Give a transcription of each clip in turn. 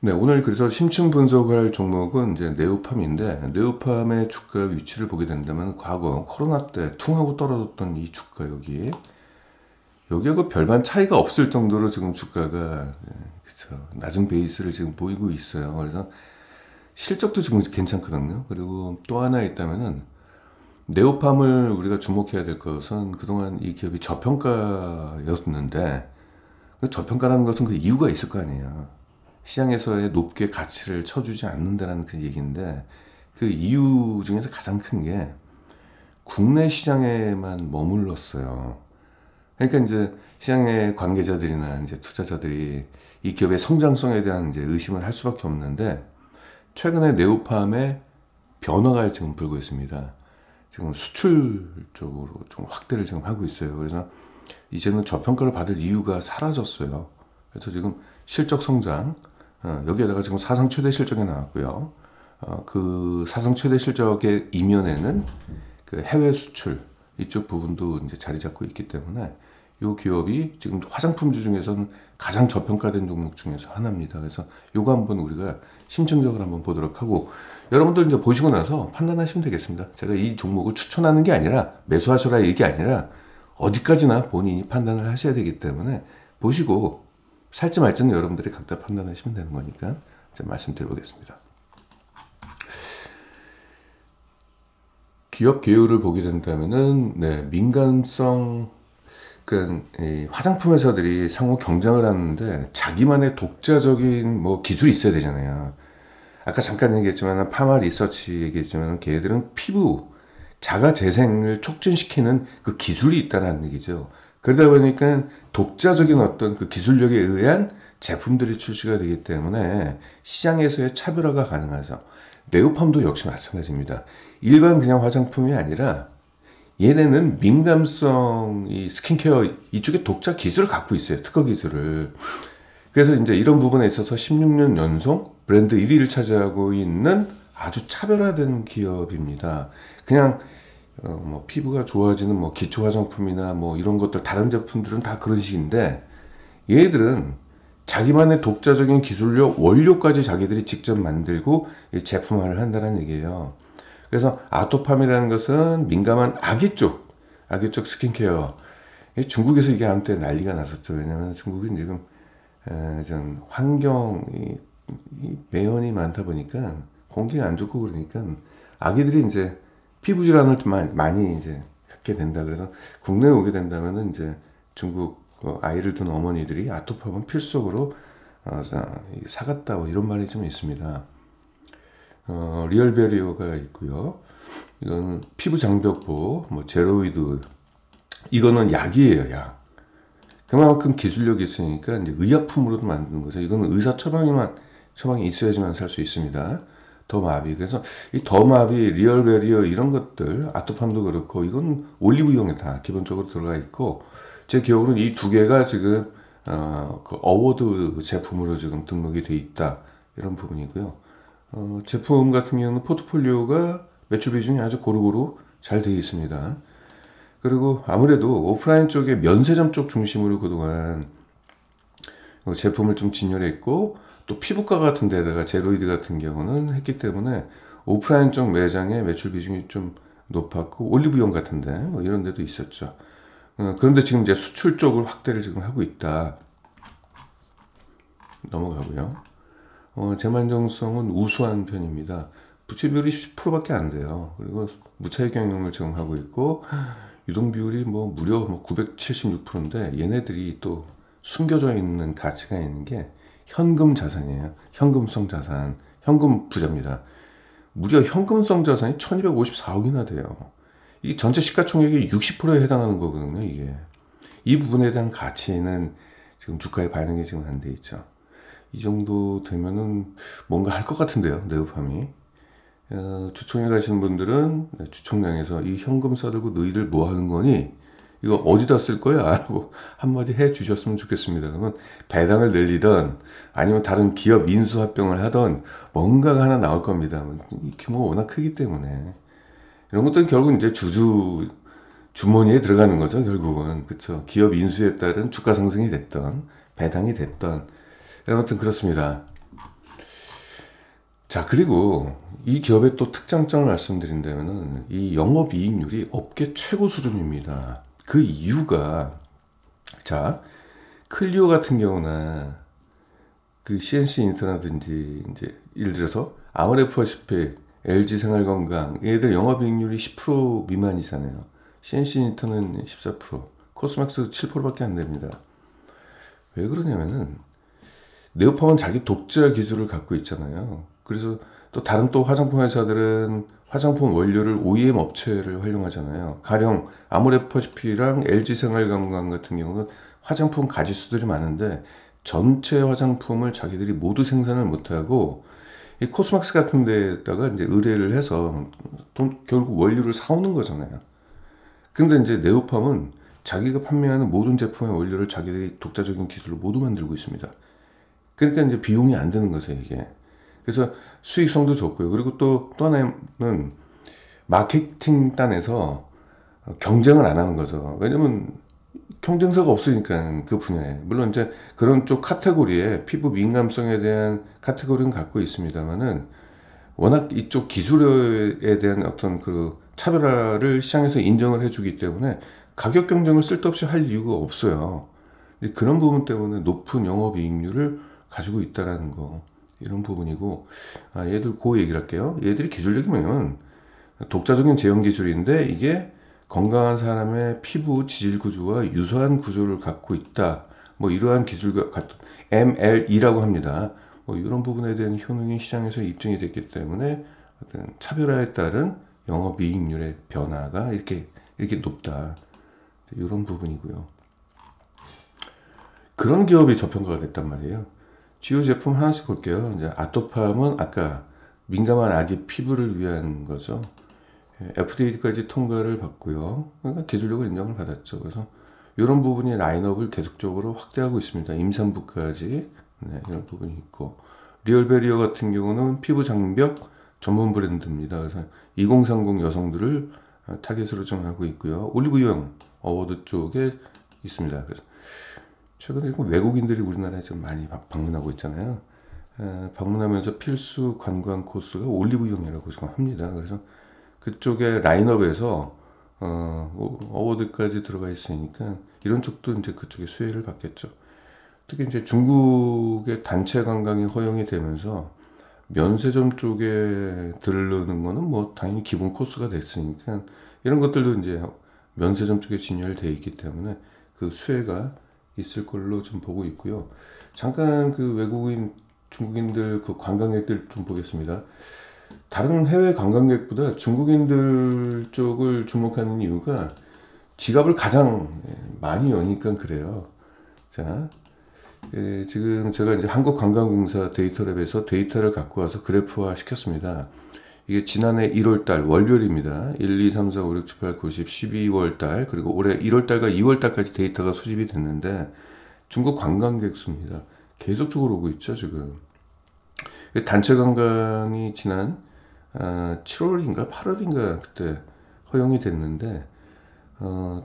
네, 오늘 그래서 심층 분석을 할 종목은 이제 네오팜인데, 네오팜의 주가 위치를 보게 된다면 과거 코로나 때 퉁하고 떨어졌던 이 주가 여기하고 별반 차이가 없을 정도로 지금 주가가 그쵸, 낮은 베이스를 지금 보이고 있어요. 그래서 실적도 지금 괜찮거든요. 그리고 또 하나 있다면은 네오팜을 우리가 주목해야 될 것은 그동안 이 기업이 저평가였는데, 그 저평가라는 것은 그 이유가 있을 거 아니에요. 시장에서의 높게 가치를 쳐주지 않는다는 그 얘기인데, 그 이유 중에서 가장 큰 게 국내 시장에만 머물렀어요. 그러니까 이제 시장의 관계자들이나 이제 투자자들이 이 기업의 성장성에 대한 이제 의심을 할 수밖에 없는데, 최근에 네오팜의 변화가 지금 불고 있습니다. 지금 수출 쪽으로 좀 확대를 지금 하고 있어요. 그래서 이제는 저평가를 받을 이유가 사라졌어요. 그래서 지금 실적 성장, 여기에다가 지금 사상 최대 실적이 나왔고요. 그 사상 최대 실적의 이면에는 그 해외 수출 이쪽 부분도 이제 자리 잡고 있기 때문에 이 기업이 지금 화장품주 중에서는 가장 저평가된 종목 중에서 하나입니다. 그래서 요거 한번 우리가 심층적으로 한번 보도록 하고, 여러분들 이제 보시고 나서 판단하시면 되겠습니다. 제가 이 종목을 추천하는 게 아니라 매수하셔라 이게 아니라 어디까지나 본인이 판단을 하셔야 되기 때문에 보시고 살지 말지는 여러분들이 각자 판단하시면 되는 거니까 제가 말씀드려보겠습니다. 기업 개요를 보게 된다면은 네, 민감성, 그러니까 이 화장품 회사들이 상호 경쟁을 하는데 자기만의 독자적인 뭐 기술이 있어야 되잖아요. 아까 잠깐 얘기했지만 파마 리서치 얘기했지만 걔네들은 피부 자가 재생을 촉진시키는 그 기술이 있다는 얘기죠. 그러다 보니까 독자적인 어떤 그 기술력에 의한 제품들이 출시가 되기 때문에 시장에서의 차별화가 가능하죠. 네오팜도 역시 마찬가지입니다. 일반 그냥 화장품이 아니라 얘네는 민감성 이 스킨케어 이쪽에 독자 기술을 갖고 있어요. 특허 기술을. 그래서 이제 이런 부분에 있어서 16년 연속 브랜드 1위를 차지하고 있는 아주 차별화된 기업입니다. 그냥 뭐 피부가 좋아지는 뭐 기초 화장품이나 뭐 이런 것들 다른 제품들은 다 그런 식인데, 얘들은 자기만의 독자적인 기술력 원료까지 자기들이 직접 만들고 제품화를 한다는 얘기예요. 그래서 아토팜이라는 것은 민감한 아기 쪽 스킨케어. 중국에서 이게 한때 난리가 났었죠. 왜냐하면 중국은 지금 좀 환경이 매연이 많다 보니까 공기가 안 좋고 그러니까 아기들이 이제 피부 질환을 좀 많이 이제 갖게 된다. 그래서 국내에 오게 된다면은 이제 중국 아이를 둔 어머니들이 아토팜은 필수적으로 사갔다 뭐 이런 말이 좀 있습니다. 리얼베리오가 있고요. 이건 피부 장벽보, 뭐 제로이드, 이거는 약이에요, 약. 그만큼 기술력이 있으니까 이제 의약품으로도 만드는 거죠. 이거는 의사 처방이 있어야지만 살 수 있습니다. 더마비. 그래서 이 더마비, 리얼베리어 이런 것들, 아토팜도 그렇고 이건 올리브영에 다 기본적으로 들어가 있고, 제 기억으로는 이 두 개가 지금 그 어워드 제품으로 지금 등록이 돼 있다 이런 부분이고요. 제품 같은 경우는 포트폴리오가 매출 비중이 아주 고루고루 잘 되어 있습니다. 그리고 아무래도 오프라인 쪽에 면세점 쪽 중심으로 그동안 제품을 좀 진열했고, 또 피부과 같은 데다가 제로이드 같은 경우는 했기 때문에 오프라인 쪽 매장의 매출 비중이 좀 높았고, 올리브영 같은데 뭐 이런 데도 있었죠. 그런데 지금 이제 수출 쪽을 확대를 지금 하고 있다. 넘어가고요. 재만정성은 우수한 편입니다. 부채 비율이 10%밖에 안 돼요. 그리고 무차익 경영을 지금 하고 있고, 유동 비율이 뭐 무려 뭐 976%인데 얘네들이 또 숨겨져 있는 가치가 있는 게 현금 자산이에요. 현금성 자산, 현금 부자입니다. 무려 현금성 자산이 1254억이나 돼요. 이 전체 시가총액의 60%에 해당하는 거거든요, 이게. 이 부분에 대한 가치는 지금 주가에 반영이 지금 안 돼 있죠. 이 정도 되면은 뭔가 할 것 같은데요, 네오팜이. 주총에 가시는 분들은 주총장에서 이 현금 싸들고 너희들 뭐 하는 거니? 이거 어디다 쓸 거야? 라고 한마디 해 주셨으면 좋겠습니다. 그러면 배당을 늘리던 아니면 다른 기업 인수합병을 하던 뭔가가 하나 나올 겁니다. 이 규모가 워낙 크기 때문에. 이런 것들은 결국 이제 주머니에 들어가는 거죠, 결국은. 그쵸. 기업 인수에 따른 주가 상승이 됐던, 배당이 됐던. 아무튼 그렇습니다. 자, 그리고 이 기업의 또 특장점을 말씀드린다면은 이 영업이익률이 업계 최고 수준입니다. 그 이유가, 자, 클리오 같은 경우나 그 CNC 인터라든지 이제 예를 들어서 아모레퍼시픽, LG생활건강 얘들 영업이익률이 10% 미만이잖아요. CNC 인터는 14%, 코스맥스 7%밖에 안 됩니다. 왜 그러냐면은 네오팜은 자기 독자 기술을 갖고 있잖아요. 그래서 또 다른 또 화장품 회사들은 화장품 원료를 OEM 업체를 활용하잖아요. 가령 아모레퍼시픽이랑 LG생활건강 같은 경우는 화장품 가짓수들이 많은데 전체 화장품을 자기들이 모두 생산을 못하고 이 코스맥스 같은 데다가 이제 의뢰를 해서 결국 원료를 사오는 거잖아요. 근데 이제 네오팜은 자기가 판매하는 모든 제품의 원료를 자기들이 독자적인 기술로 모두 만들고 있습니다. 그러니까 이제 비용이 안 드는 거죠, 이게. 그래서 수익성도 좋고요. 그리고 또 하나는 마케팅 단에서 경쟁을 안 하는 거죠. 왜냐면 경쟁사가 없으니까 그 분야에. 물론 이제 그런 쪽 카테고리에 피부 민감성에 대한 카테고리는 갖고 있습니다만은 워낙 이쪽 기술에 대한 어떤 그 차별화를 시장에서 인정을 해주기 때문에 가격 경쟁을 쓸데없이 할 이유가 없어요. 그런 부분 때문에 높은 영업이익률을 가지고 있다라는 거, 이런 부분이고, 얘들 그 얘기를 할게요. 얘들이 기술력이 뭐냐면 독자적인 제형 기술인데 이게 건강한 사람의 피부 지질 구조와 유사한 구조를 갖고 있다. 뭐 이러한 기술과 같은 MLE라고 합니다. 뭐 이런 부분에 대한 효능이 시장에서 입증이 됐기 때문에 어떤 차별화에 따른 영업이익률의 변화가 이렇게 높다. 이런 부분이고요. 그런 기업이 저평가가 됐단 말이에요. 주요 제품 하나씩 볼게요. 이제 아토팜은 아까 민감한 아기 피부를 위한 거죠. FDA까지 통과를 받고요. 그러니까 기술력을 인정을 받았죠. 그래서 이런 부분이 라인업을 계속적으로 확대하고 있습니다. 임산부까지. 네, 이런 부분이 있고, 리얼베리어 같은 경우는 피부 장벽 전문 브랜드입니다. 그래서 2030 여성들을 타겟으로 정하고 있고요. 올리브영 어워드 쪽에 있습니다. 그래서 최근에 외국인들이 우리나라에 좀 많이 방문하고 있잖아요. 방문하면서 필수 관광 코스가 올리브영이라고 지금 합니다. 그래서 그쪽에 라인업에서 어워드까지 들어가 있으니까 이런 쪽도 이제 그쪽에 수혜를 받겠죠. 특히 이제 중국의 단체 관광이 허용이 되면서 면세점 쪽에 들르는 거는 뭐 당연히 기본 코스가 됐으니까 이런 것들도 이제 면세점 쪽에 진열되어 있기 때문에 그 수혜가 있을 걸로 좀 보고 있고요. 잠깐 그 외국인 중국인들 그 관광객들 좀 보겠습니다. 다른 해외 관광객보다 중국인들 쪽을 주목하는 이유가 지갑을 가장 많이 여니까 그래요. 자, 지금 제가 이제 한국관광공사 데이터랩에서 데이터를 갖고 와서 그래프화 시켰습니다. 이게 지난해 1월달 월별입니다. 1, 2, 3, 4, 5, 6, 7, 8, 9, 10, 12월달 그리고 올해 1월달과 2월달까지 데이터가 수집이 됐는데 중국 관광객 수입니다. 계속적으로 오고 있죠 지금. 단체 관광이 지난 7월인가 8월인가 그때 허용이 됐는데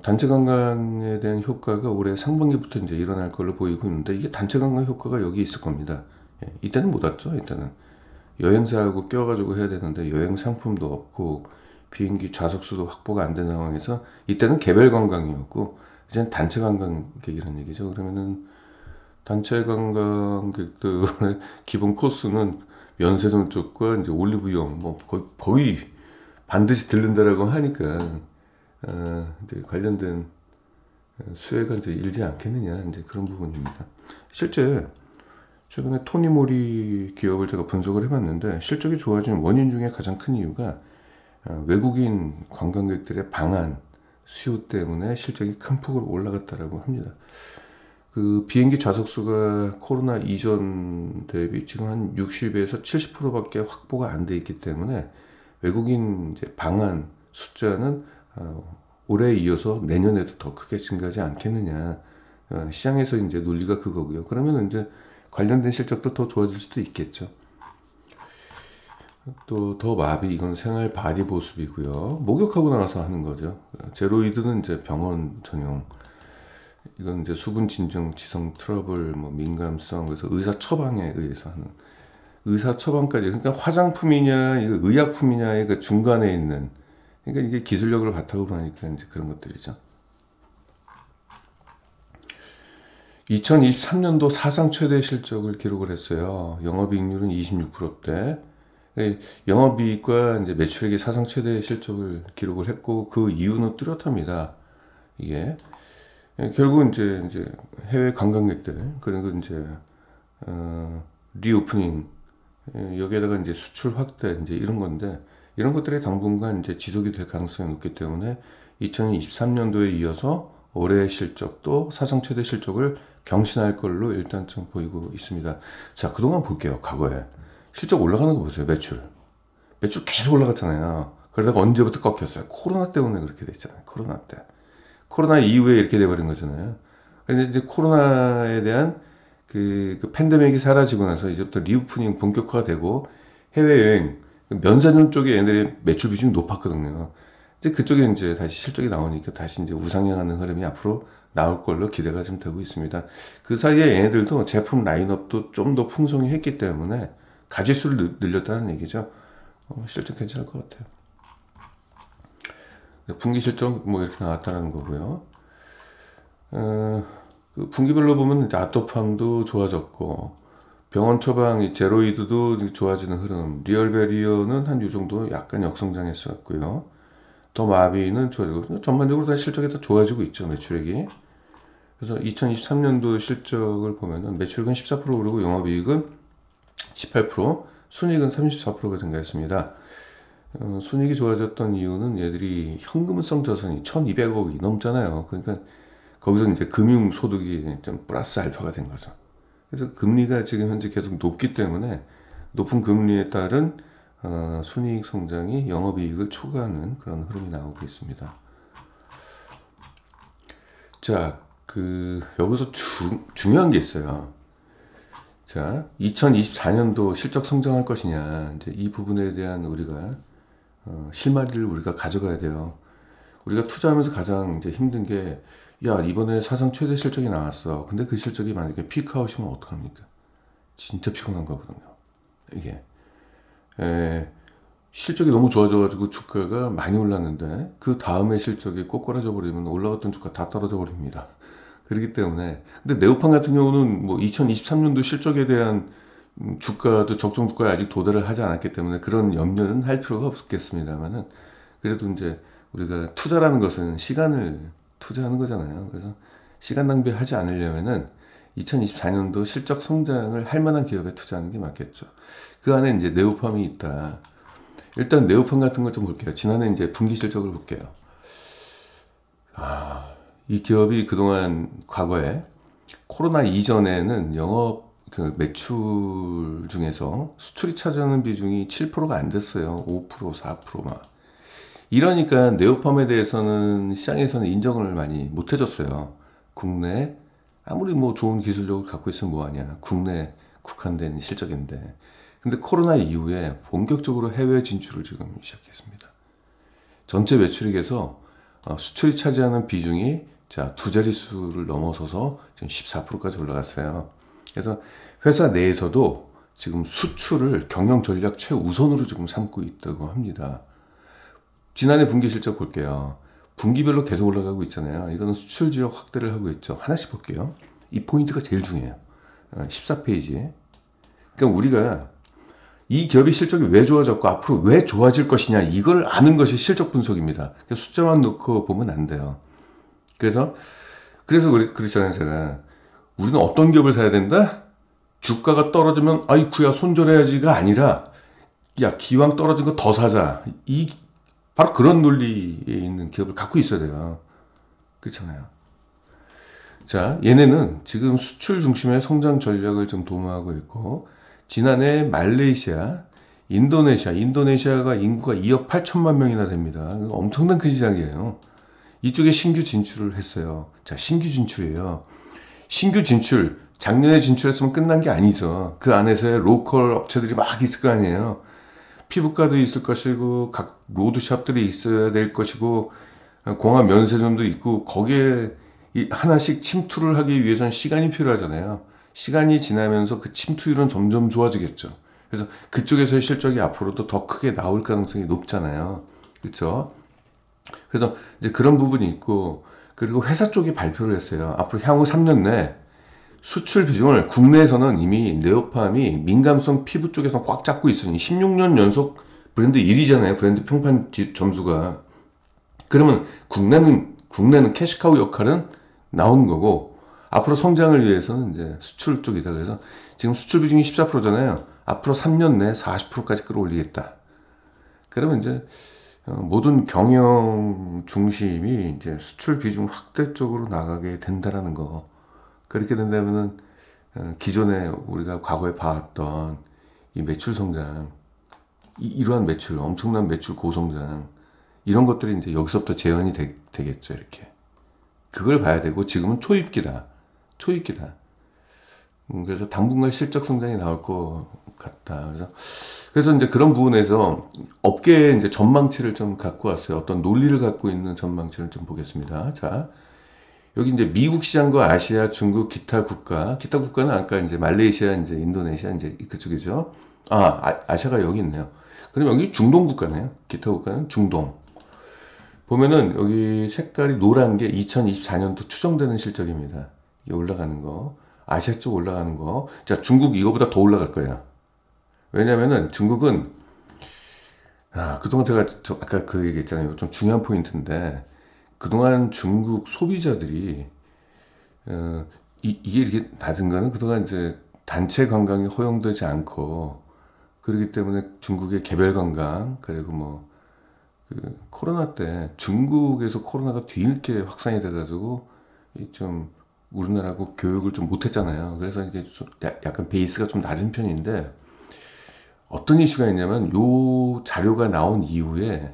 단체 관광에 대한 효과가 올해 상반기부터 이제 일어날 걸로 보이고 있는데 이게 단체 관광 효과가 여기 있을 겁니다. 이때는 못 왔죠. 이때는 여행사하고 껴가지고 해야 되는데 여행 상품도 없고 비행기 좌석수도 확보가 안 된 상황에서 이때는 개별 관광이었고 이제는 단체 관광객이라는 얘기죠. 그러면은 단체 관광객들의 기본 코스는 면세점 쪽과 이제 올리브영 뭐 거의 반드시 들른다라고 하니까 이제 관련된 수혜가 이제 일지 않겠느냐 이제 그런 부분입니다. 실제 최근에 토니모리 기업을 제가 분석을 해봤는데 실적이 좋아진 원인 중에 가장 큰 이유가 외국인 관광객들의 방한 수요 때문에 실적이 큰 폭으로 올라갔다라고 합니다. 그 비행기 좌석수가 코로나 이전 대비 지금 한 60에서 70%밖에 확보가 안 돼 있기 때문에 외국인 이제 방한 숫자는 올해에 이어서 내년에도 더 크게 증가하지 않겠느냐. 시장에서 이제 논리가 그거고요. 그러면 이제 관련된 실적도 더 좋아질 수도 있겠죠. 또 더 마비, 이건 생활 바디 보습이고요. 목욕하고 나와서 하는 거죠. 제로이드는 이제 병원 전용. 이건 이제 수분 진정, 지성 트러블, 뭐 민감성, 그래서 의사 처방에 의해서 하는 의사 처방까지, 그러니까 화장품이냐 이거 의약품이냐의 그 중간에 있는, 그러니까 이게 기술력을 바탕으로 하니까 이제 그런 것들이죠. 2023년도 사상 최대 실적을 기록을 했어요. 영업이익률은 26%대. 영업이익과 이제 매출액이 사상 최대 실적을 기록을 했고, 그 이유는 뚜렷합니다. 이게 결국 이제 해외 관광객들, 그리고 이제 리오프닝, 여기에다가 이제 수출 확대, 이제 이런 건데, 이런 것들이 당분간 이제 지속이 될 가능성이 높기 때문에 2023년도에 이어서 올해의 실적도 사상 최대 실적을 경신할 걸로 일단 좀 보이고 있습니다. 자, 그동안 볼게요. 과거에 실적 올라가는 거 보세요. 매출 계속 올라갔잖아요. 그러다가 언제부터 꺾였어요? 코로나 때문에 그렇게 됐잖아요. 코로나 때. 코로나 이후에 이렇게 돼버린 거잖아요. 근데 이제 코로나에 대한 그 팬데믹이 사라지고 나서 이제부터 리오프닝 본격화가 되고, 해외여행, 면세점 쪽에 얘네들이 매출 비중이 높았거든요. 이제 그쪽에 이제 다시 실적이 나오니까 다시 이제 우상향하는 흐름이 앞으로 나올 걸로 기대가 좀 되고 있습니다. 그 사이에 얘네들도 제품 라인업도 좀 더 풍성히 했기 때문에 가짓수를 늘렸다는 얘기죠. 실적 괜찮을 것 같아요. 분기 실적 뭐 이렇게 나왔다는 거고요. 그 분기별로 보면 아토팜도 좋아졌고, 병원 처방 제로이드도 좋아지는 흐름, 리얼베리어는 한 요 정도 약간 역성장했었고요. 더 마비는 좋아지고, 전반적으로 다 실적이 더 좋아지고 있죠, 매출액이. 그래서 2023년도 실적을 보면은 매출액은 14% 오르고 영업이익은 18%, 순이익은 34%가 증가했습니다. 순이익이 좋아졌던 이유는 얘들이 현금성 자산이 1,200억이 넘잖아요. 그러니까 거기서 이제 금융소득이 좀 플러스 알파가 된 거죠. 그래서 금리가 지금 현재 계속 높기 때문에 높은 금리에 따른 순이익 성장이 영업이익을 초과하는 그런 흐름이 나오고 있습니다. 자, 여기서 중요한 게 있어요. 자, 2024년도 실적 성장할 것이냐, 이제 이 부분에 대한 우리가 실마리를 우리가 가져가야 돼요. 우리가 투자하면서 가장 이제 힘든 게, 야, 이번에 사상 최대 실적이 나왔어. 근데 그 실적이 만약에 피크아웃이면 어떡합니까? 진짜 피곤한 거거든요. 이게 실적이 너무 좋아져가지고 주가가 많이 올랐는데 그 다음에 실적이 꼬꾸라져 버리면 올라갔던 주가 다 떨어져 버립니다. 그렇기 때문에, 근데 네오팜 같은 경우는 뭐 2023년도 실적에 대한 주가도 적정 주가에 아직 도달을 하지 않았기 때문에 그런 염려는 할 필요가 없겠습니다만은, 그래도 이제 우리가 투자라는 것은 시간을 투자하는 거잖아요. 그래서 시간 낭비하지 않으려면은 2024년도 실적 성장을 할 만한 기업에 투자하는 게 맞겠죠. 그 안에 이제 네오팜이 있다. 일단 네오팜 같은 거 좀 볼게요. 지난해 이제 분기 실적을 볼게요. 이 기업이 그동안 과거에 코로나 이전에는 영업 매출 중에서 수출이 차지하는 비중이 7%가 안 됐어요. 5%, 4% 막. 이러니까 네오팜에 대해서는 시장에서는 인정을 많이 못 해줬어요. 국내 아무리 뭐 좋은 기술력을 갖고 있으면 뭐하냐. 국내 국한된 실적인데. 근데 코로나 이후에 본격적으로 해외 진출을 지금 시작했습니다. 전체 매출액에서 수출이 차지하는 비중이 두 자릿수를 넘어서서 지금 14%까지 올라갔어요. 그래서 회사 내에서도 지금 수출을 경영 전략 최우선으로 지금 삼고 있다고 합니다. 지난해 분기 실적 볼게요. 분기별로 계속 올라가고 있잖아요. 이거는 수출 지역 확대를 하고 있죠. 하나씩 볼게요. 이 포인트가 제일 중요해요. 14페이지에. 그러니까 우리가 이 기업의 실적이 왜 좋아졌고 앞으로 왜 좋아질 것이냐, 이걸 아는 것이 실적 분석입니다. 숫자만 놓고 보면 안 돼요. 그래서 그랬잖아요. 제가 우리는 어떤 기업을 사야 된다? 주가가 떨어지면 아이쿠야 손절해야지가 아니라, 야, 기왕 떨어진 거 더 사자. 바로 그런 논리에 있는 기업을 갖고 있어야 돼요. 그렇잖아요. 자, 얘네는 지금 수출 중심의 성장 전략을 좀 도모하고 있고, 지난해 말레이시아, 인도네시아가 인구가 2억 8천만 명이나 됩니다. 엄청난 큰 시장이에요. 이쪽에 신규 진출을 했어요. 자, 신규 진출이에요. 신규 진출, 작년에 진출했으면 끝난 게 아니죠. 그 안에서의 로컬 업체들이 막 있을 거 아니에요. 피부과도 있을 것이고, 각 로드샵들이 있어야 될 것이고, 공항 면세점도 있고, 거기에 하나씩 침투를 하기 위해서는 시간이 필요하잖아요. 시간이 지나면서 그 침투율은 점점 좋아지겠죠. 그래서 그쪽에서의 실적이 앞으로도 더 크게 나올 가능성이 높잖아요. 그렇죠? 그래서 이제 그런 부분이 있고, 그리고 회사 쪽이 발표를 했어요. 앞으로 향후 3년 내 수출 비중을 국내에서는 이미 네오팜이 민감성 피부 쪽에서 꽉 잡고 있으니 16년 연속 브랜드 1위잖아요. 브랜드 평판 점수가. 그러면 국내는 캐시카우 역할은 나오는 거고, 앞으로 성장을 위해서는 이제 수출 쪽이다. 그래서 지금 수출 비중이 14%잖아요. 앞으로 3년 내에 40%까지 끌어올리겠다. 그러면 이제 모든 경영 중심이 이제 수출 비중 확대 쪽으로 나가게 된다라는 거. 그렇게 된다면은 기존에 우리가 과거에 봐왔던 이 매출 성장, 이러한 매출, 엄청난 매출 고성장, 이런 것들이 이제 여기서부터 재현이 되겠죠, 이렇게. 그걸 봐야 되고, 지금은 초입기다. 초입기다. 그래서 당분간 실적 성장이 나올 것 같다. 그래서 이제 그런 부분에서 업계의 이제 전망치를 좀 갖고 왔어요. 어떤 논리를 갖고 있는 전망치를 좀 보겠습니다. 자, 여기 이제 미국 시장과 아시아, 중국, 기타 국가는 아까 이제 말레이시아, 이제 인도네시아, 이제 그쪽이죠. 아시아가 여기 있네요. 그럼 여기 중동 국가네요. 기타 국가는 중동. 보면은 여기 색깔이 노란 게 2024년도 추정되는 실적입니다. 이게 올라가는 거. 아시아 쪽 올라가는 거. 자, 중국 이거보다 더 올라갈 거예요. 왜냐면은 중국은, 그동안 제가 아까 그 얘기했잖아요. 좀 중요한 포인트인데, 그동안 중국 소비자들이, 이게 이렇게 낮은 거는 그동안 이제 단체 관광이 허용되지 않고, 그렇기 때문에 중국의 개별 관광, 그리고 뭐, 코로나 때 중국에서 코로나가 뒤늦게 확산이 돼가지고, 좀 우리나라하고 교육을 좀 못했잖아요. 그래서 이게 좀 약간 베이스가 좀 낮은 편인데, 어떤 이슈가 있냐면, 요 자료가 나온 이후에,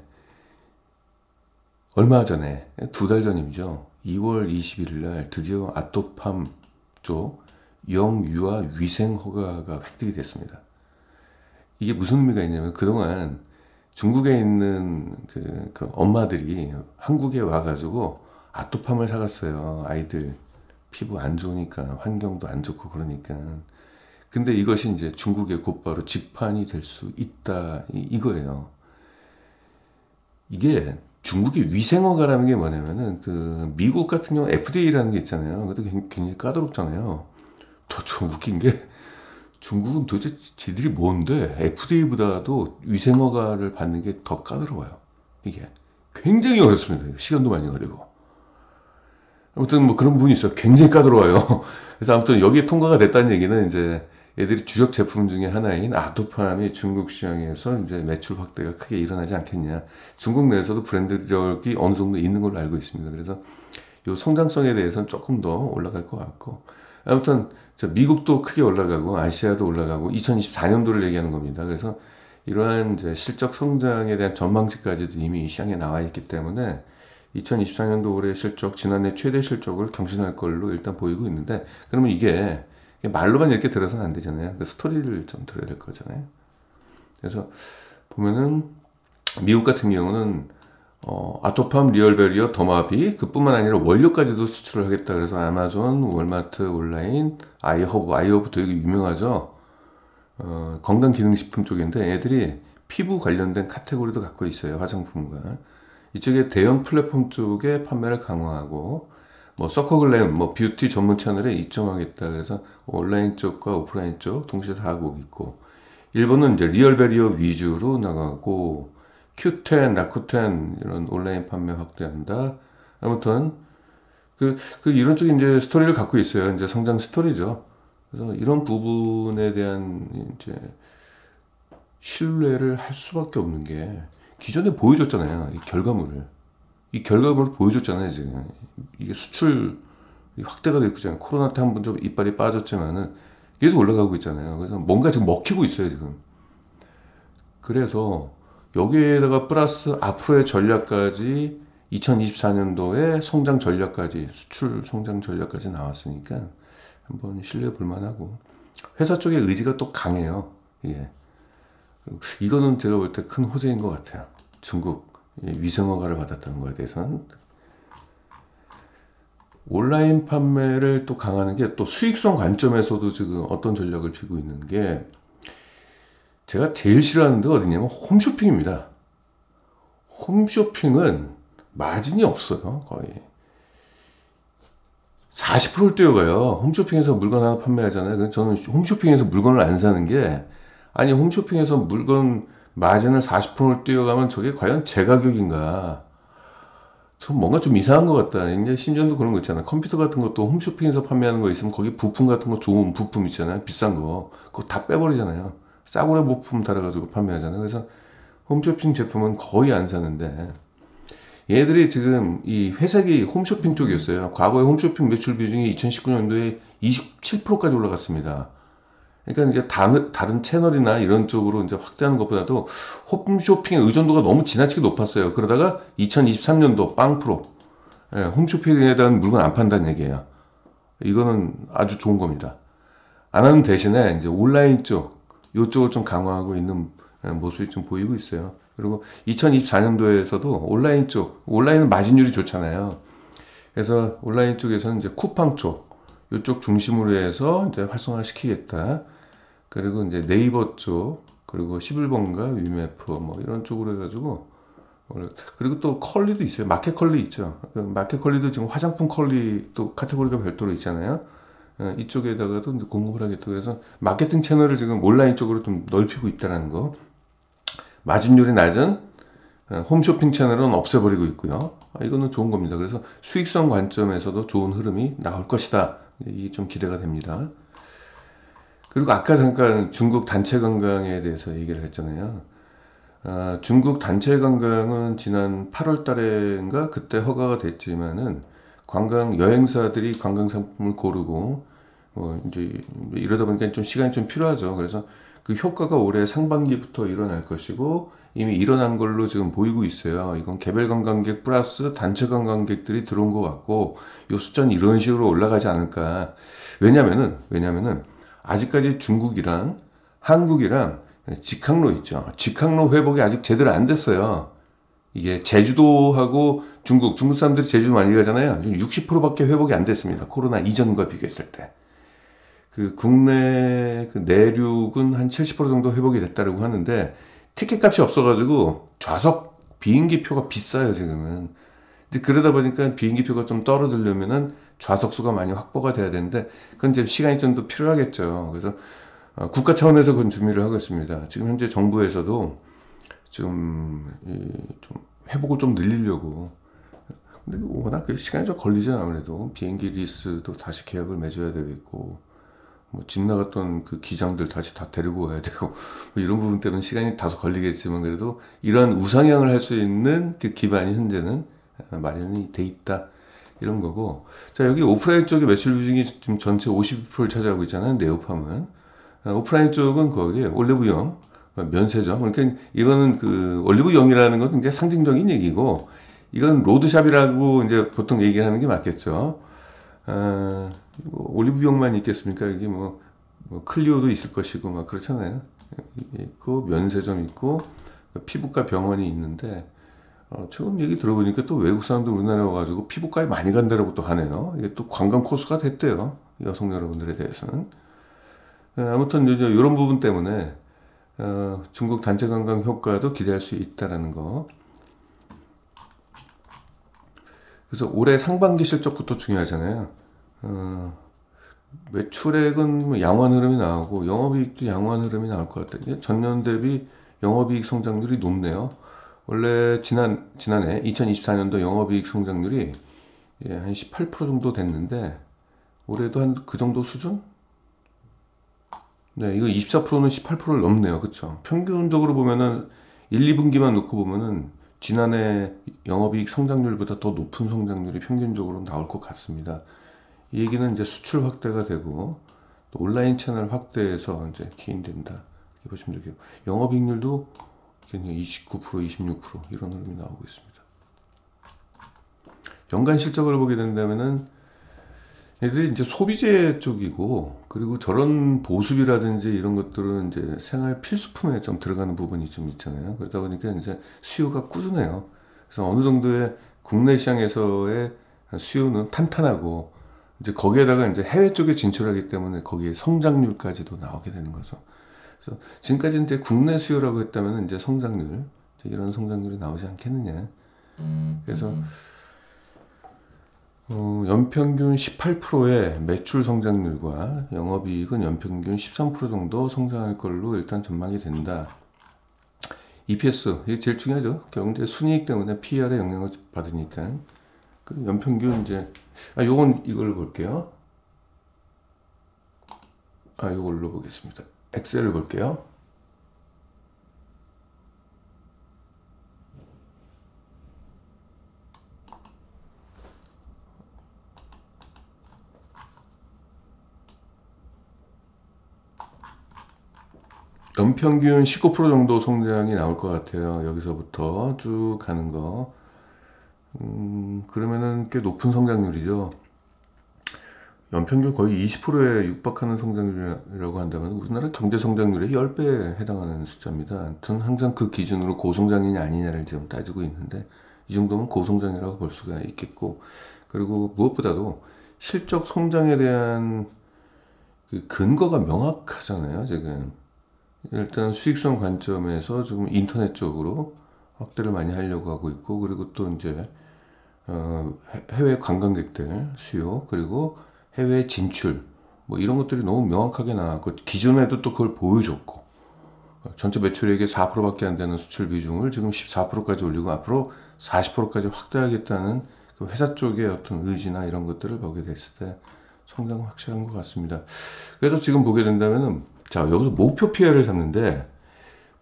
얼마 전에, 2달 전이죠. 2월 21일 날 드디어 아토팜 쪽 영유아 위생 허가가 획득이 됐습니다. 이게 무슨 의미가 있냐면, 그동안 중국에 있는 그 엄마들이 한국에 와가지고 아토팜을 사갔어요. 아이들 피부 안 좋으니까, 환경도 안 좋고 그러니까. 근데 이것이 이제 중국에 곧바로 직판이 될 수 있다, 이거예요. 이게 중국의 위생허가라는 게 뭐냐면은, 그 미국 같은 경우 FDA라는 게 있잖아요. 그것도 굉장히 까다롭잖아요. 더 좀 웃긴 게, 중국은 도대체 지들이 뭔데 FDA보다도 위생허가를 받는 게 더 까다로워요. 이게 굉장히 어렵습니다. 시간도 많이 걸리고. 아무튼 뭐 그런 부분이 있어요. 굉장히 까다로워요. 그래서 아무튼 여기에 통과가 됐다는 얘기는, 이제 애들이 주력 제품 중에 하나인 아토팜이 중국 시장에서 이제 매출 확대가 크게 일어나지 않겠냐. 중국 내에서도 브랜드력이 어느 정도 있는 걸로 알고 있습니다. 그래서 이 성장성에 대해서는 조금 더 올라갈 것 같고, 아무튼 미국도 크게 올라가고 아시아도 올라가고 2024년도를 얘기하는 겁니다. 그래서 이러한 이제 실적 성장에 대한 전망치까지도 이미 시장에 나와 있기 때문에 2024년도 올해 실적, 지난해 최대 실적을 경신할 걸로 일단 보이고 있는데, 그러면 이게 말로만 이렇게 들어서는 안 되잖아요. 그 스토리를 좀 들어야 될 거잖아요. 그래서 보면은 미국 같은 경우는 아토팜, 리얼베리어, 더마비, 그뿐만 아니라 원료까지도 수출을 하겠다. 그래서 아마존, 월마트, 온라인, 아이허브 되게 유명하죠. 건강기능식품 쪽인데, 애들이 피부 관련된 카테고리도 갖고 있어요. 화장품과. 이쪽에 대형 플랫폼 쪽에 판매를 강화하고, 뭐 서커글램, 뭐 뷰티 전문 채널에 입점하겠다. 그래서 온라인 쪽과 오프라인 쪽 동시에 다 하고 있고, 일본은 이제 리얼베리어 위주로 나가고, Q10, 라쿠텐 이런 온라인 판매 확대한다. 아무튼 이런 쪽에 이제 스토리를 갖고 있어요. 이제 성장 스토리죠. 그래서 이런 부분에 대한 이제 신뢰를 할 수밖에 없는 게, 기존에 보여줬잖아요. 이 결과물을 보여줬잖아요. 지금 이게 수출 확대가 되고 있잖아요. 코로나 때 한 번 좀 이빨이 빠졌지만은 계속 올라가고 있잖아요. 그래서 뭔가 지금 먹히고 있어요, 지금. 그래서 여기에다가 플러스 앞으로의 전략까지, 2024년도에 성장 전략까지, 수출 성장 전략까지 나왔으니까 한번 신뢰해 볼 만하고, 회사 쪽의 의지가 또 강해요. 예. 이거는 제가 볼 때 큰 호재인 것 같아요. 중국 위생허가를 받았다는 거에 대해서는. 온라인 판매를 또 강화하는 게, 또 수익성 관점에서도 지금 어떤 전략을 피고 있는 게, 제가 제일 싫어하는 데가 어디냐면 홈쇼핑입니다. 홈쇼핑은 마진이 없어요. 거의 40%를 뛰어가요. 홈쇼핑에서 물건 하나 판매하잖아요. 저는 홈쇼핑에서 물건을 안 사는 게, 아니 홈쇼핑에서 물건 마진을 40%를 뛰어가면 저게 과연 제 가격인가? 좀 뭔가 좀 이상한 것 같다. 이제 심지어도 그런 거 있잖아. 컴퓨터 같은 것도 홈쇼핑에서 판매하는 거 있으면 거기 부품 같은 거 좋은 부품 있잖아요. 비싼 거. 그거 다 빼버리잖아요. 싸구려 부품 달아가지고 판매하잖아요. 그래서 홈쇼핑 제품은 거의 안 사는데, 얘들이 지금 이 회색이 홈쇼핑 쪽이었어요. 과거에 홈쇼핑 매출 비중이 2019년도에 27%까지 올라갔습니다. 그러니까 이제 다른 채널이나 이런 쪽으로 이제 확대하는 것보다도 홈쇼핑의 의존도가 너무 지나치게 높았어요. 그러다가 2023년도 빵 프로, 예, 홈쇼핑에 대한 물건 안 판다는 얘기예요. 이거는 아주 좋은 겁니다. 안 하는 대신에 이제 온라인 쪽, 이쪽을 좀 강화하고 있는 모습이 좀 보이고 있어요. 그리고 2024년도에서도 온라인 쪽, 온라인은 마진율이 좋잖아요. 그래서 온라인 쪽에서는 이제 쿠팡 쪽, 이쪽 중심으로 해서 이제 활성화 시키겠다. 그리고 이제 네이버 쪽, 그리고 11번가, 위메프 뭐 이런 쪽으로 해가지고, 그리고 또 컬리도 있어요. 마켓 컬리 있죠. 그 마켓 컬리도 지금 화장품 컬리 또 카테고리가 별도로 있잖아요. 이쪽에다가도 이제 공급을 하겠다. 그래서 마케팅 채널을 지금 온라인 쪽으로 좀 넓히고 있다는 거. 마진율이 낮은 홈쇼핑 채널은 없애버리고 있고요. 이거는 좋은 겁니다. 그래서 수익성 관점에서도 좋은 흐름이 나올 것이다. 이게 좀 기대가 됩니다. 그리고 아까 잠깐 중국 단체 관광에 대해서 얘기를 했잖아요. 중국 단체 관광은 지난 8월 달인가 그때 허가가 됐지만은 관광 여행사들이 관광 상품을 고르고 이제 이러다 보니까 좀 시간이 좀 필요하죠. 그래서 그 효과가 올해 상반기부터 일어날 것이고 이미 일어난 걸로 지금 보이고 있어요. 이건 개별 관광객 플러스 단체 관광객들이 들어온 것 같고 이 숫자는 이런 식으로 올라가지 않을까. 왜냐면은 아직까지 중국이랑 한국이랑 직항로 있죠. 직항로 회복이 아직 제대로 안 됐어요. 이게 제주도하고 중국 사람들이 제주도 많이 가잖아요. 60%밖에 회복이 안 됐습니다. 코로나 이전과 비교했을 때. 그 국내 그 내륙은 한 70% 정도 회복이 됐다고 하는데 티켓 값이 없어가지고 좌석 비행기 표가 비싸요, 지금은. 근데 그러다 보니까 비행기 표가 좀 떨어지려면은 좌석 수가 많이 확보가 돼야 되는데 그건 이제 시간이 좀 더 필요하겠죠. 그래서 국가 차원에서 그건 준비를 하고 있습니다. 지금 현재 정부에서도 좀 회복을 좀 늘리려고. 근데 워낙 그 시간이 좀 걸리죠, 아무래도. 비행기 리스도 다시 계약을 맺어야 되겠고, 뭐 집 나갔던 그 기장들 다시 다 데리고 와야 되고, 뭐 이런 부분 때문에 시간이 다소 걸리겠지만 그래도 이러한 우상향을 할 수 있는 그 기반이 현재는 마련이 돼 있다. 이런 거고. 자, 여기 오프라인 쪽의 매출 비중이 지금 전체 50%를 차지하고 있잖아요, 네오팜은. 오프라인 쪽은 거기에 올리브영, 면세점. 그러니까 이거는 그 올리브영이라는 것은 이제 상징적인 얘기고, 이건 로드샵이라고 이제 보통 얘기하는 게 맞겠죠. 올리브영만 있겠습니까? 이게 뭐 클리오도 있을 것이고 막 그렇잖아요. 있고 면세점 있고 피부과 병원이 있는데 최근 얘기 들어보니까 또 외국 사람들 우리나라에 와가지고 피부과에 많이 간다라고 또 하네요. 이게 또 관광 코스가 됐대요. 여성 여러분들에 대해서는. 아무튼 이제 이런 부분 때문에 중국 단체 관광 효과도 기대할 수 있다라는 거. 그래서 올해 상반기 실적부터 중요하잖아요. 매출액은 뭐 양호한 흐름이 나오고 영업이익도 양호한 흐름이 나올 것 같아요. 전년 대비 영업이익 성장률이 높네요. 원래 지난해 2024년도 영업이익 성장률이 한 18% 정도 됐는데 올해도 한 그 정도 수준? 네, 이거 24%는 18%를 넘네요. 그쵸? 평균적으로 보면은 1, 2분기만 놓고 보면은 지난해 영업이익 성장률보다 더 높은 성장률이 평균적으로 나올 것 같습니다. 이 얘기는 이제 수출 확대가 되고 또 온라인 채널 확대해서 이제 기인된다. 이렇게 보시면 되겠고 영업이익률도 29%, 26% 이런 흐름이 나오고 있습니다. 연간 실적을 보게 된다면은 얘들이 이제 소비재 쪽이고 그리고 저런 보습이라든지 이런 것들은 이제 생활 필수품에 좀 들어가는 부분이 좀 있잖아요. 그러다 보니까 이제 수요가 꾸준해요. 그래서 어느 정도의 국내 시장에서의 수요는 탄탄하고 이제 거기에다가 이제 해외 쪽에 진출하기 때문에 거기에 성장률까지도 나오게 되는 거죠. 그래서 지금까지 이제 국내 수요라고 했다면 이제 성장률, 이런 성장률이 나오지 않겠느냐. 그래서 연평균 18%의 매출 성장률과 영업이익은 연평균 13% 정도 성장할 걸로 일단 전망이 된다. EPS, 이게 제일 중요하죠. 경제 순이익 때문에 PER에 영향을 받으니까. 그 연평균 이제, 요건 이걸 볼게요. 이걸로 보겠습니다. 엑셀을 볼게요. 연평균 19% 정도 성장이 나올 것 같아요. 여기서부터 쭉 가는 거. 그러면은 꽤 높은 성장률이죠. 연평균 거의 20%에 육박하는 성장률이라고 한다면 우리나라 경제 성장률의 10배에 해당하는 숫자입니다. 아무튼 항상 그 기준으로 고성장이냐 아니냐를 지금 따지고 있는데 이 정도면 고성장이라고 볼 수가 있겠고, 그리고 무엇보다도 실적 성장에 대한 그 근거가 명확하잖아요. 지금 일단 수익성 관점에서 지금 인터넷 쪽으로 확대를 많이 하려고 하고 있고, 그리고 또 이제 해외 관광객들 수요, 그리고 해외 진출, 뭐 이런 것들이 너무 명확하게 나왔고, 기존에도 또 그걸 보여줬고, 전체 매출액의 4%밖에 안 되는 수출 비중을 지금 14%까지 올리고 앞으로 40%까지 확대하겠다는 그 회사 쪽의 어떤 의지나 이런 것들을 보게 됐을 때 성장은 확실한 것 같습니다. 그래서 지금 보게 된다면은, 자, 여기서 목표 PR을 잡는데,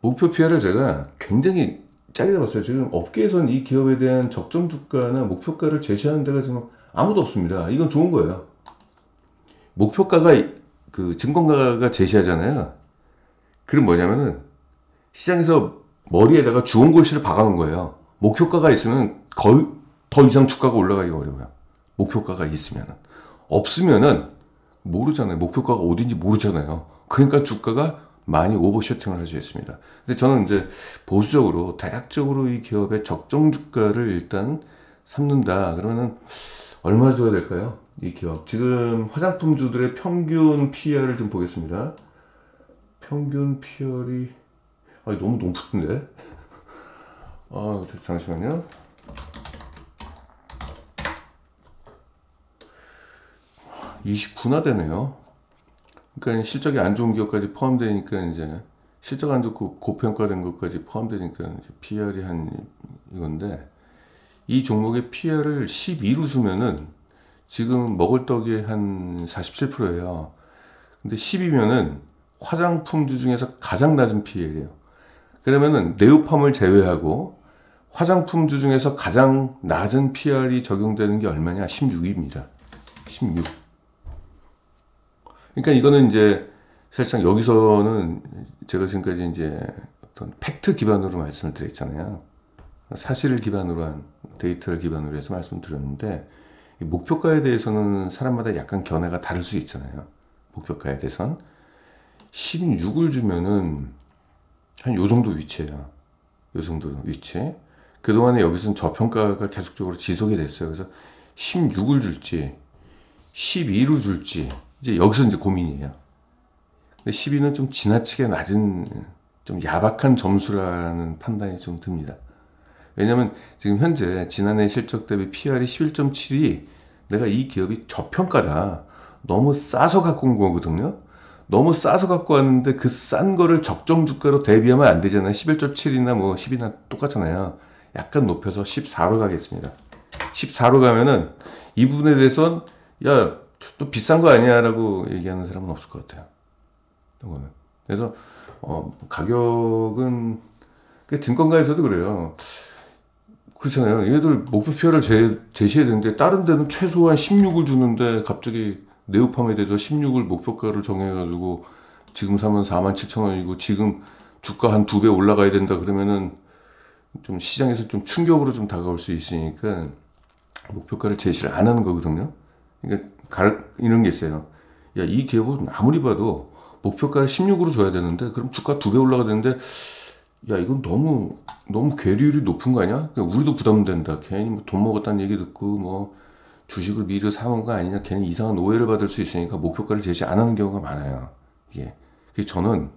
목표 PR을 제가 굉장히 짜게 잡았어요. 지금 업계에선 이 기업에 대한 적정 주가나 목표가를 제시하는 데가 지금 아무도 없습니다. 이건 좋은 거예요. 목표가가 그 증권가가 제시하잖아요. 그럼 뭐냐면은 시장에서 머리에다가 주원 골씨를 박아놓은 거예요. 목표가가 있으면 거의 더 이상 주가가 올라가기가 어려워요. 목표가가 있으면은. 없으면은 모르잖아요. 목표가가 어딘지 모르잖아요. 그러니까 주가가 많이 오버슈팅을 할 수 있습니다. 근데 저는 이제 보수적으로, 대략적으로 이 기업의 적정 주가를 일단 삼는다. 그러면은 얼마나 줘야 될까요? 이 기업. 지금 화장품주들의 평균 PER을 좀 보겠습니다. 평균 PER이 너무 높은데? 잠시만요. 29나 되네요. 그러니까 실적이 안 좋은 기업까지 포함되니까 이제 실적 안 좋고 고평가된 것까지 포함되니까 이제 PER이 한 이건데, 이 종목의 PER을 12로 주면은 지금 먹을 떡이 한 47%예요. 근데 10이면은 화장품주 중에서 가장 낮은 PER이에요. 그러면은 네오팜을 제외하고 화장품주 중에서 가장 낮은 PER이 적용되는 게 얼마냐? 16입니다. 16. 그러니까 이거는 이제 사실상 여기서는 제가 지금까지 이제 어떤 팩트 기반으로 말씀을 드렸잖아요. 사실을 기반으로 한, 데이터를 기반으로 해서 말씀드렸는데, 목표가에 대해서는 사람마다 약간 견해가 다를 수 있잖아요. 목표가에 대해선 16을 주면은 한 요 정도 위치예요. 요 정도 위치. 그동안에 여기서는 저평가가 계속적으로 지속이 됐어요. 그래서 16을 줄지 12를 줄지 이제 여기서 이제 고민이에요. 근데 12는 좀 지나치게 낮은, 좀 야박한 점수라는 판단이 좀 듭니다. 왜냐면 지금 현재 지난해 실적 대비 PR이 11.7이 내가 이 기업이 저평가다, 너무 싸서 갖고 온 거거든요. 너무 싸서 갖고 왔는데 그 싼 거를 적정 주가로 대비하면 안 되잖아요. 11.7이나 뭐 10이나 똑같잖아요. 약간 높여서 14로 가겠습니다. 14로 가면은 이 부분에 대해서는 야, 또 비싼 거 아니야 라고 얘기하는 사람은 없을 것 같아요. 그래서 가격은 증권가에서도 그래요. 그렇잖아요. 얘들 목표표를 제시해야 되는데 다른 데는 최소한 16을 주는데 갑자기 네오팜에 대해서 16을 목표가를 정해가지고 지금 사면 47,000원이고 지금 주가 한 2배 올라가야 된다 그러면은 좀 시장에서 좀 충격으로 좀 다가올 수 있으니까 목표가를 제시를 안 하는 거거든요. 그러니까 이런 게 있어요. 야, 이 기업은 아무리 봐도 목표가를 16으로 줘야 되는데 그럼 주가 2배 올라가야 되는데, 야, 이건 너무 괴리율이 높은 거 아니야? 우리도 부담된다. 괜히 뭐 돈 먹었다는 얘기 듣고 뭐 주식을 미리 사놓은 거 아니냐, 괜히 이상한 오해를 받을 수 있으니까 목표가를 제시 안 하는 경우가 많아요. 이게 저는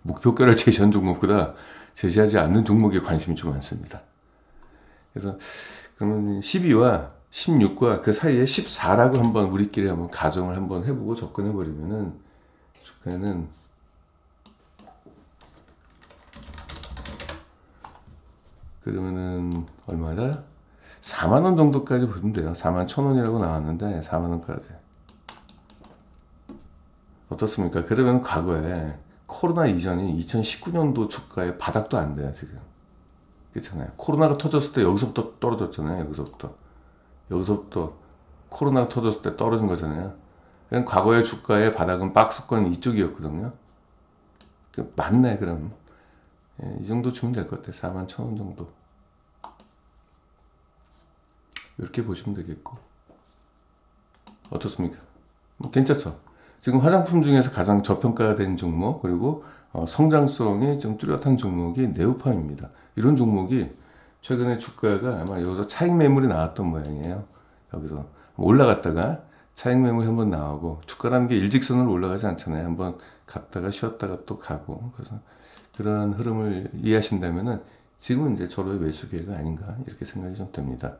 목표가를 제시한 종목보다 제시하지 않는 종목에 관심이 좀 많습니다. 그래서 그러면 12와 16과 그 사이에 14라고 한번 우리끼리 한번 가정을 한번 해보고 접근해버리면은 주가는 그러면은 얼마다? 4만원 정도까지 보면 돼요. 41,000원이라고 나왔는데 4만원까지 어떻습니까? 그러면 과거에 코로나 이전인 2019년도 주가의 바닥도 안 돼요 지금. 그렇잖아요. 코로나가 터졌을 때 여기서부터 떨어졌잖아요. 여기서부터 코로나가 터졌을 때 떨어진 거잖아요. 그냥 과거의 주가의 바닥은 박스권 이쪽이었거든요. 맞네 그럼. 예, 이 정도 주면 될 것 같아요. 41,000원 정도. 이렇게 보시면 되겠고. 어떻습니까? 괜찮죠? 지금 화장품 중에서 가장 저평가된 종목, 그리고 성장성이 좀 뚜렷한 종목이 네오팜입니다. 이런 종목이 최근에 주가가 아마 여기서 차익 매물이 나왔던 모양이에요. 여기서 올라갔다가 차익 매물이 한번 나오고, 주가라는 게 일직선으로 올라가지 않잖아요. 한번 갔다가 쉬었다가 또 가고. 그래서 그런 흐름을 이해하신다면은 지금은 이제 저로의 매수 기회가 아닌가 이렇게 생각이 좀 됩니다.